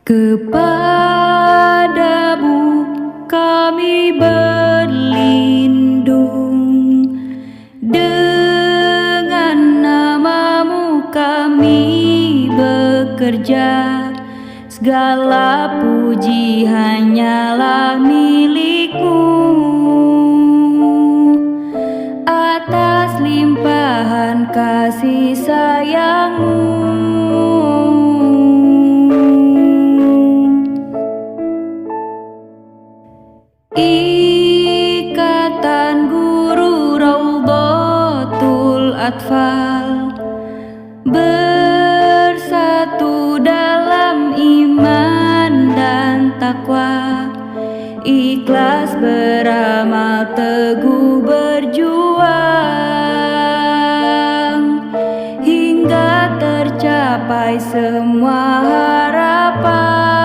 Kepadamu kami berlindung, dengan namamu kami bekerja. Segala puji hanyalah milikmu, atas limpahan kasih sayangmu. Ikatan Guru Raudhatul Atfal, bersatu dalam iman dan takwa, ikhlas beramal, teguh berjuang, hingga tercapai semua harapan.